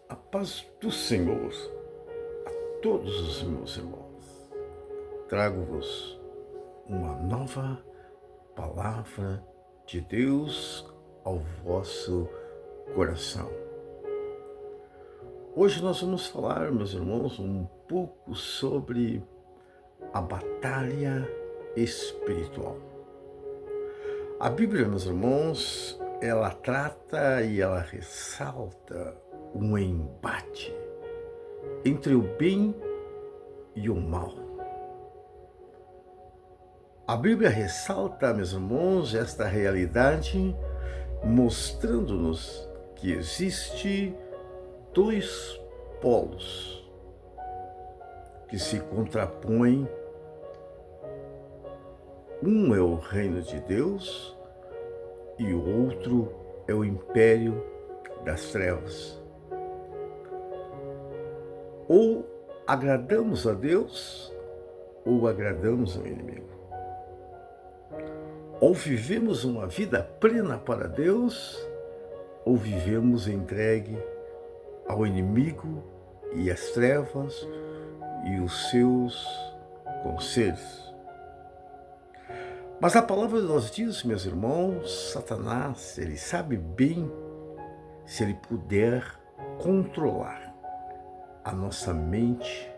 A paz do Senhor a todos os meus irmãos. Trago-vos uma nova palavra de Deus ao vosso coração. Hoje nós vamos falar, meus irmãos, um pouco sobre a batalha espiritual. A Bíblia, meus irmãos, ela trata e ela ressalta um embate entre o bem e o mal. A Bíblia ressalta, meus irmãos, esta realidade, mostrando-nos que existe dois polos que se contrapõem. Um é o reino de Deus e o outro é o império das trevas. Ou agradamos a Deus ou agradamos ao inimigo. Ou vivemos uma vida plena para Deus ou vivemos entregue ao inimigo e às trevas e os seus conselhos. Mas a palavra de Deus diz, meus irmãos, Satanás, ele sabe bem se ele puder controlar a nossa mente,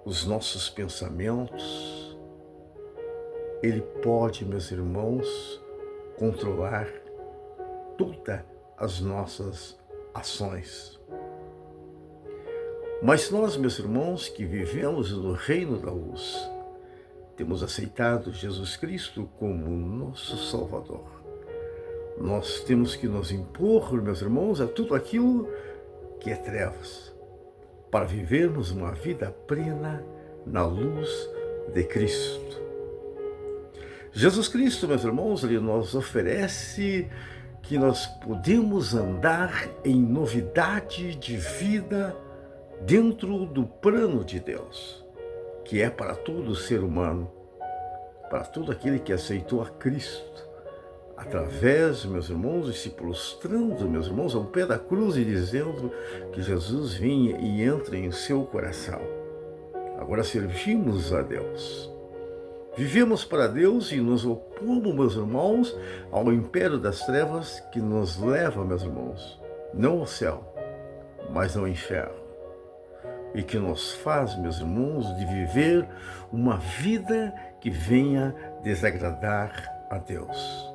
os nossos pensamentos, ele pode, meus irmãos, controlar todas as nossas ações. Mas nós, meus irmãos, que vivemos no reino da luz, temos aceitado Jesus Cristo como nosso Salvador. Nós temos que nos impor, meus irmãos, a tudo aquilo que é trevas, para vivermos uma vida plena na luz de Cristo. Jesus Cristo, meus irmãos, ele nos oferece que nós podemos andar em novidade de vida dentro do plano de Deus, que é para todo ser humano, para todo aquele que aceitou a Cristo, através, meus irmãos, e se prostrando, meus irmãos, ao pé da cruz e dizendo que Jesus vinha e entra em seu coração. Agora servimos a Deus. Vivemos para Deus e nos opomos, meus irmãos, ao império das trevas que nos leva, meus irmãos, não ao céu, mas ao inferno. E que nos faz, meus irmãos, de viver uma vida que venha desagradar a Deus.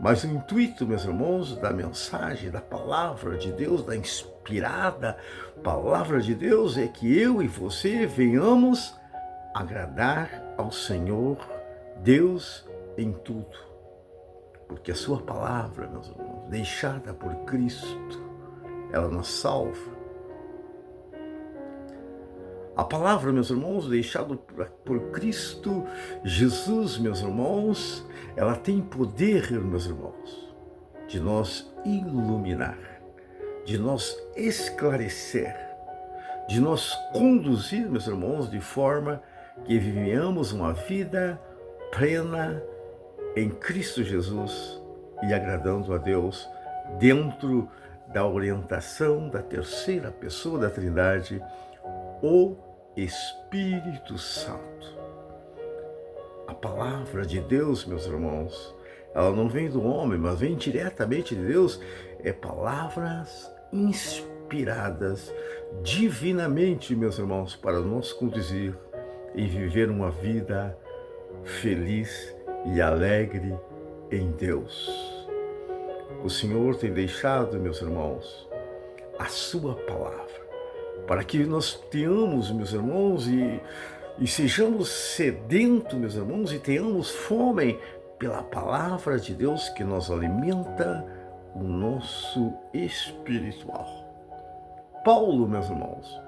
Mas o intuito, meus irmãos, da mensagem, da palavra de Deus, da inspirada palavra de Deus, é que eu e você venhamos agradar ao Senhor Deus em tudo. Porque a sua palavra, meus irmãos, deixada por Cristo, ela nos salva. A palavra, meus irmãos, deixada por Cristo Jesus, meus irmãos, ela tem poder, meus irmãos, de nos iluminar, de nos esclarecer, de nos conduzir, meus irmãos, de forma que vivemos uma vida plena em Cristo Jesus e agradando a Deus dentro da orientação da terceira pessoa da Trindade, o Espírito Santo. A palavra de Deus, meus irmãos, ela não vem do homem, mas vem diretamente de Deus. É palavras inspiradas divinamente, meus irmãos, para nos conduzir e viver uma vida feliz e alegre em Deus. O Senhor tem deixado, meus irmãos, a sua palavra, para que nós tenhamos, meus irmãos, e sejamos sedentos, meus irmãos, e tenhamos fome pela palavra de Deus que nos alimenta o nosso espiritual. Paulo, meus irmãos,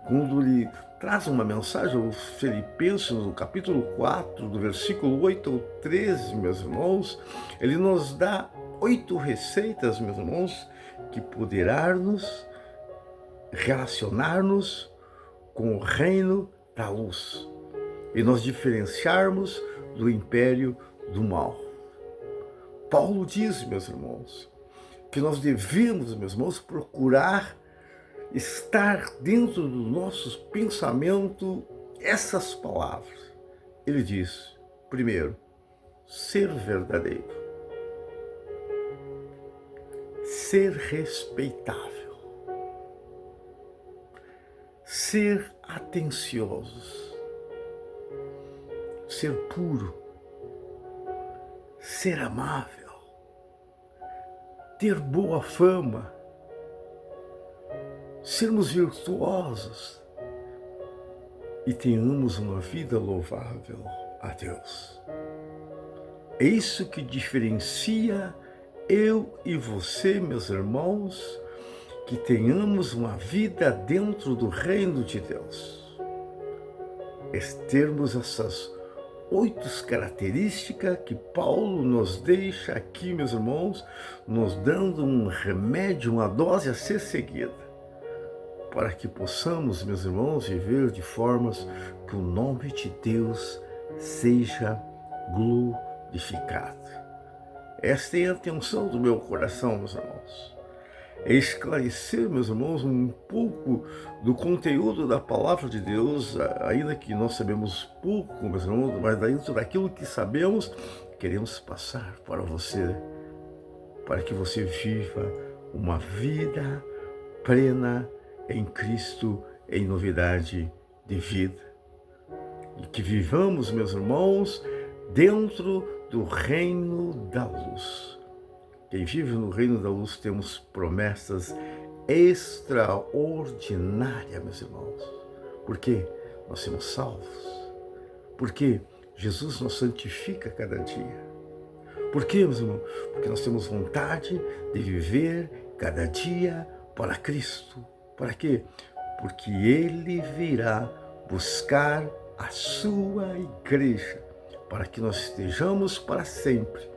quando ele traz uma mensagem aos Filipenses, no capítulo 4, do versículo 8 ao 13, meus irmãos, ele nos dá 8 receitas, meus irmãos, que poderá nos relacionar-nos com o reino da luz e nos diferenciarmos do império do mal. Paulo diz, meus irmãos, que nós devemos, meus irmãos, procurar estar dentro do nosso pensamento essas palavras. Ele diz, primeiro, ser verdadeiro, ser respeitável, ser atenciosos, ser puro, ser amável, ter boa fama, sermos virtuosos e tenhamos uma vida louvável a Deus. É isso que diferencia eu e você, meus irmãos, que tenhamos uma vida dentro do reino de Deus. É termos essas 8 características que Paulo nos deixa aqui, meus irmãos, nos dando um remédio, uma dose a ser seguida, para que possamos, meus irmãos, viver de formas que o nome de Deus seja glorificado. Esta é a intenção do meu coração, meus irmãos. É esclarecer, meus irmãos, um pouco do conteúdo da palavra de Deus, ainda que nós sabemos pouco, meus irmãos, mas dentro daquilo que sabemos, queremos passar para você, para que você viva uma vida plena em Cristo, em novidade de vida. E que vivamos, meus irmãos, dentro do reino da luz. Quem vive no reino da luz temos promessas extraordinárias, meus irmãos. Porque nós somos salvos. Porque Jesus nos santifica cada dia. Por quê, meus irmãos? Porque nós temos vontade de viver cada dia para Cristo. Para quê? Porque Ele virá buscar a sua igreja, para que nós estejamos para sempre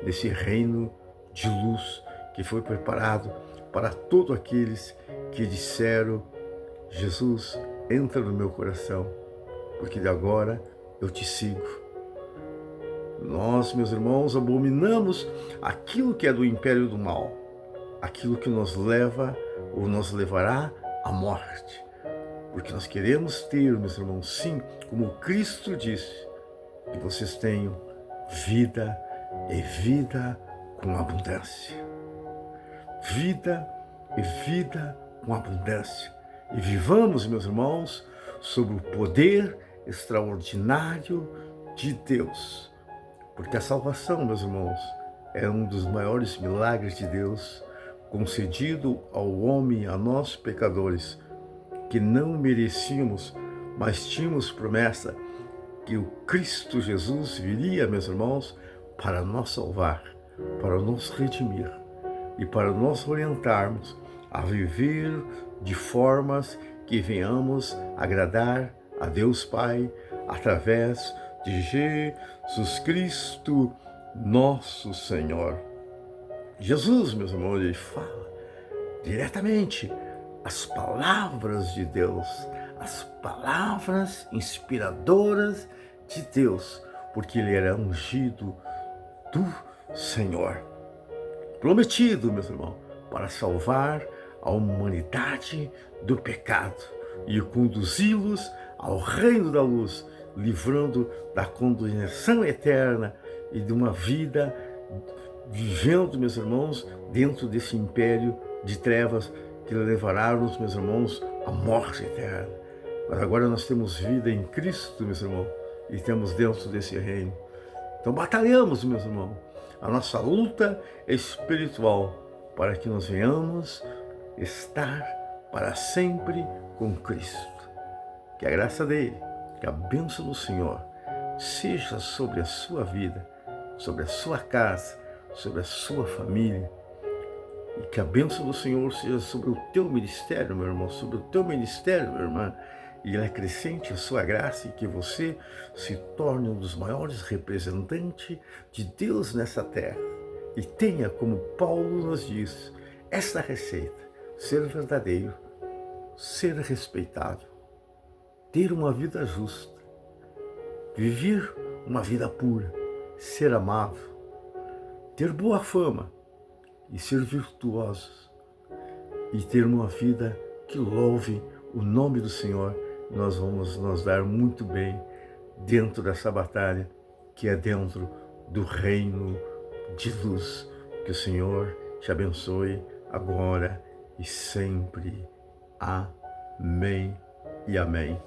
nesse reino de luz que foi preparado para todos aqueles que disseram, Jesus, entra no meu coração, porque de agora eu te sigo. Nós, meus irmãos, abominamos aquilo que é do império do mal, aquilo que nos leva ou nos levará à morte. Porque nós queremos ter, meus irmãos, sim, como Cristo disse, que vocês tenham vida e vida com abundância. Vida e vida com abundância. E vivamos, meus irmãos, sob o poder extraordinário de Deus. Porque a salvação, meus irmãos, é um dos maiores milagres de Deus, concedido ao homem, a nós pecadores, que não merecíamos, mas tínhamos promessa que o Cristo Jesus viria, meus irmãos, para nos salvar, para nos redimir e para nos orientarmos a viver de formas que venhamos agradar a Deus Pai através de Jesus Cristo, nosso Senhor. Jesus, meus irmãos, ele fala diretamente as palavras de Deus, as palavras inspiradoras de Deus, porque ele era ungido do Senhor, prometido, meus irmãos, para salvar a humanidade do pecado e conduzi-los ao reino da luz, livrando da condenação eterna e de uma vida vivendo, meus irmãos, dentro desse império de trevas que levará os meus irmãos à morte eterna. Mas agora nós temos vida em Cristo, meus irmãos, e temos dentro desse reino. Então batalhamos, meus irmãos, a nossa luta espiritual para que nós venhamos estar para sempre com Cristo. Que a graça dele, que a bênção do Senhor seja sobre a sua vida, sobre a sua casa, sobre a sua família. E que a bênção do Senhor seja sobre o teu ministério, meu irmão, sobre o teu ministério, minha irmã. E ele acrescente a sua graça e que você se torne um dos maiores representantes de Deus nessa terra. E tenha, como Paulo nos diz, essa receita: ser verdadeiro, ser respeitável, ter uma vida justa, viver uma vida pura, ser amável, ter boa fama e ser virtuosos e ter uma vida que louve o nome do Senhor, nós vamos nos dar muito bem dentro dessa batalha que é dentro do reino de luz. Que o Senhor te abençoe agora e sempre. Amém e amém.